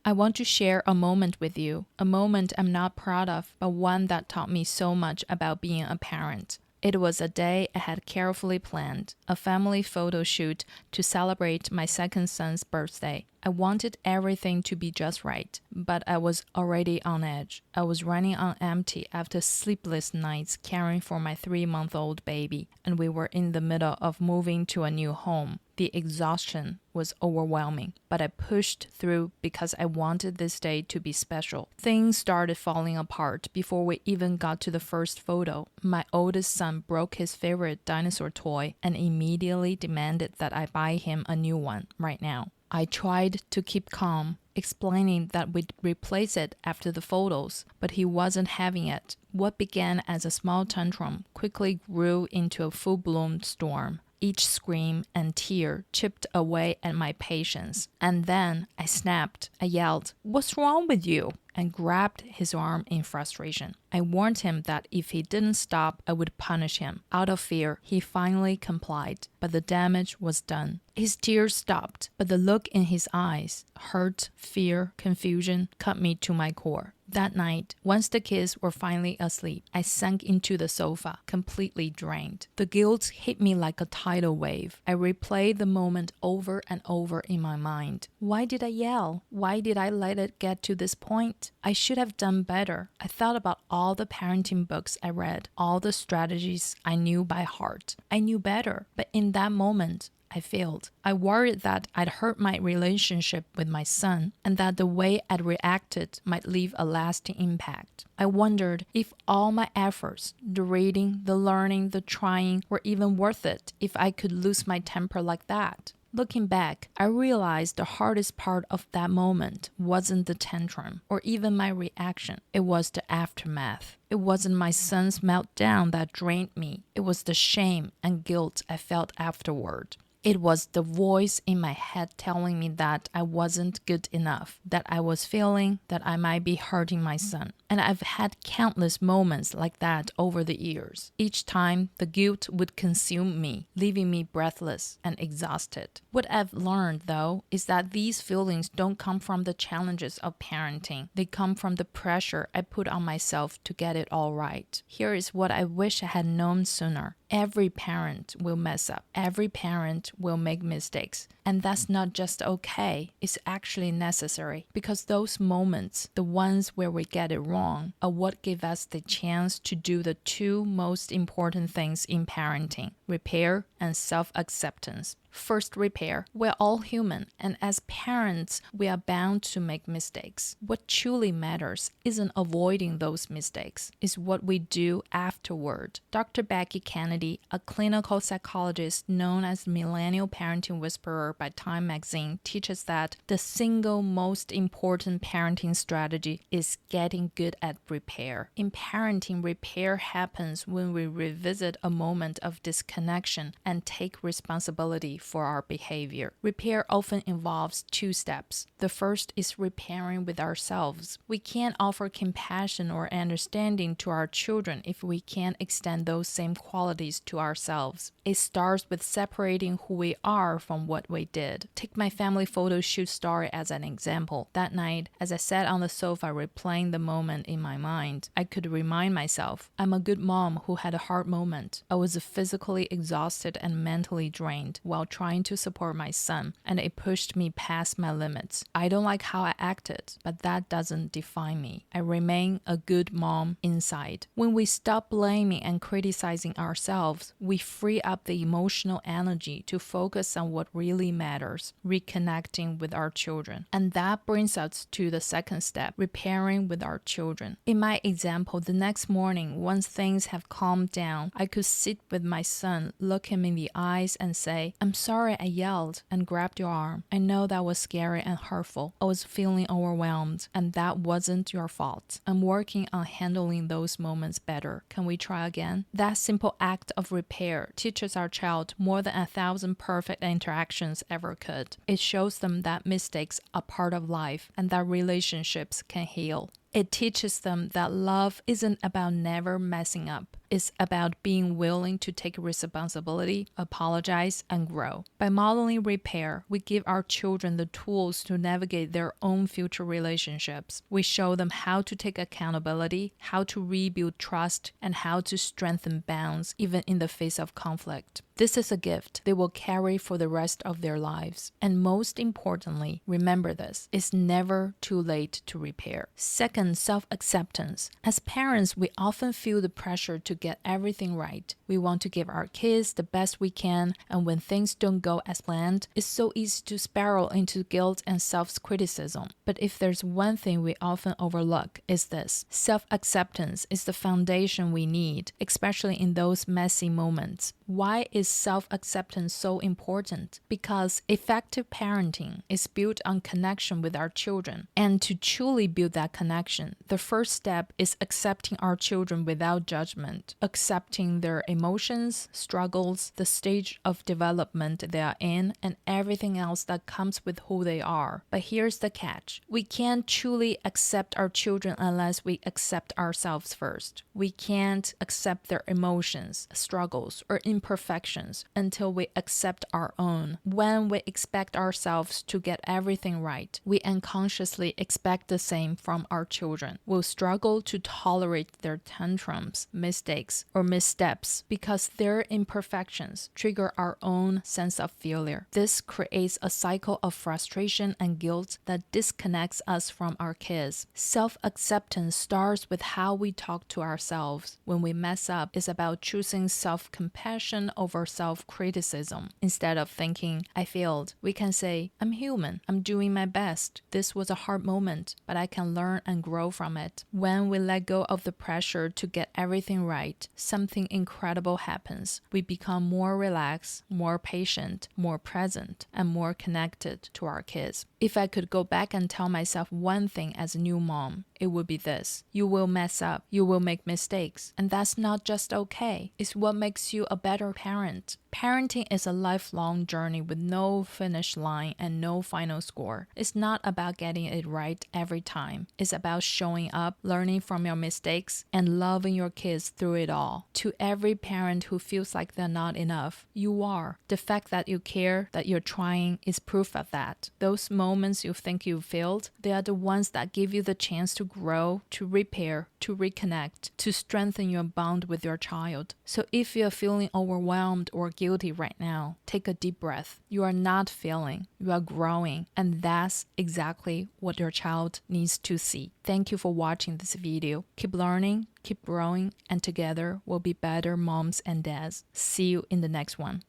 I want to share a moment with you, a moment I'm not proud of, but one that taught me so much about being a parent. It was a day I had carefully planned, a family photo shoot to celebrate my second son's birthday. I wanted everything to be just right, but I was already on edge. I was running on empty after sleepless nights caring for my 3-month-old baby, and we were in the middle of moving to a new home. The exhaustion was overwhelming, but I pushed through because I wanted this day to be special. Things started falling apart before we even got to the first photo. My oldest son broke his favorite dinosaur toy and immediately demanded that I buy him a new one right now. I tried to keep calm, explaining that we'd replace it after the photos, but he wasn't having it. What began as a small tantrum quickly grew into a full-blown storm. Each scream and tear chipped away at my patience. And then I snapped. I yelled, "What's wrong with you?" and grabbed his arm in frustration. I warned him that if he didn't stop, I would punish him. Out of fear, he finally complied, but the damage was done. His tears stopped, but the look in his eyes, hurt, fear, confusion, cut me to my core. That night, once the kids were finally asleep, I sank into the sofa, completely drained. The guilt hit me like a tidal wave. I replayed the moment over and over in my mind. Why did I yell? Why did I let it get to this point? I should have done better. I thought about all the parenting books I read, all the strategies I knew by heart. I knew better, but in that moment, I failed. I worried that I'd hurt my relationship with my son and that the way I'd reacted might leave a lasting impact. I wondered if all my efforts, the reading, the learning, the trying, were even worth it if I could lose my temper like that. Looking back, I realized the hardest part of that moment wasn't the tantrum or even my reaction. It was the aftermath. It wasn't my son's meltdown that drained me. It was the shame and guilt I felt afterward. It was the voice in my head telling me that I wasn't good enough, that I was failing, that I might be hurting my son. And I've had countless moments like that over the years. Each time, the guilt would consume me, leaving me breathless and exhausted. What I've learned, though, is that these feelings don't come from the challenges of parenting. They come from the pressure I put on myself to get it all right. Here is what I wish I had known sooner. Every parent will mess up. Every parent will make mistakes. And that's not just okay, it's actually necessary. Because those moments, the ones where we get it wrong, are what give us the chance to do the two most important things in parenting: repair and self-acceptance. First, repair. We're all human, and as parents, we are bound to make mistakes. What truly matters isn't avoiding those mistakes, it's what we do afterward. Dr. Becky Kennedy, a clinical psychologist known as Millennial Parenting Whisperer by Time magazine, teaches that the single most important parenting strategy is getting good at repair. In parenting, repair happens when we revisit a moment of disconnection and take responsibility for our behavior. Repair often involves two steps. The first is repairing with ourselves. We can't offer compassion or understanding to our children if we can't extend those same qualities to ourselves. It starts with separating who we are from what we did. Take my family photo shoot story as an example. That night, as I sat on the sofa replaying the moment in my mind, I could remind myself, I'm a good mom who had a hard moment. I was physically exhausted and mentally drained while trying to support my son, and it pushed me past my limits. I don't like how I acted, but that doesn't define me. I remain a good mom inside. When we stop blaming and criticizing ourselves, we free up the emotional energy to focus on what really matters, reconnecting with our children. And that brings us to the second step, repairing with our children. In my example, the next morning, once things have calmed down, I could sit with my son, look him in the eyes and say, I'm sorry I yelled and grabbed your arm. I know that was scary and hurtful. I was feeling overwhelmed, and that wasn't your fault. I'm working on handling those moments better. Can we try again? That simple act of repair teaches our child more than 1,000 perfect interactions ever could. It shows them that mistakes are part of life and that relationships can heal. It teaches them that love isn't about never messing up. is about being willing to take responsibility, apologize, and grow. By modeling repair, we give our children the tools to navigate their own future relationships. We show them how to take accountability, how to rebuild trust, and how to strengthen bonds even in the face of conflict. This is a gift they will carry for the rest of their lives. And most importantly, remember this, it's never too late to repair. Second, self-acceptance. As parents, we often feel the pressure to get everything right. We want to give our kids the best we can, and when things don't go as planned, it's so easy to spiral into guilt and self-criticism. But if there's one thing we often overlook, is this. Self-acceptance is the foundation we need, especially in those messy moments. Why is self-acceptance so important? Because effective parenting is built on connection with our children. And to truly build that connection, the first step is accepting our children without judgment, accepting their emotions, struggles, the stage of development they are in, and everything else that comes with who they are. But here's the catch. We can't truly accept our children unless we accept ourselves first. We can't accept their emotions, struggles, or imperfections until we accept our own. When we expect ourselves to get everything right, we unconsciously expect the same from our children. We'll struggle to tolerate their tantrums, mistakes, or missteps because their imperfections trigger our own sense of failure. This creates a cycle of frustration and guilt that disconnects us from our kids. Self-acceptance starts with how we talk to ourselves. When we mess up, it's about choosing self-compassion over self-criticism. Instead of thinking, I failed, we can say, I'm human, I'm doing my best. This was a hard moment, but I can learn and grow from it. When we let go of the pressure to get everything right, something incredible happens. We become more relaxed, more patient, more present, and more connected to our kids. If I could go back and tell myself one thing as a new mom, it would be this. You will mess up, you will make mistakes, and that's not just okay. It's what makes you a better parent. Parenting is a lifelong journey with no finish line and no final score. It's not about getting it right every time. It's about showing up, learning from your mistakes, and loving your kids through it all. To every parent who feels like they're not enough, you are. The fact that you care, that you're trying, is proof of that. Those moments you think you failed, they are the ones that give you the chance to grow, to repair, to reconnect, to strengthen your bond with your child. So if you're feeling overwhelmed or guilty right now, take a deep breath. You are not failing, you are growing, and that's exactly what your child needs to see. Thank you for watching this video. Keep learning, keep growing, and together we'll be better moms and dads. See you in the next one.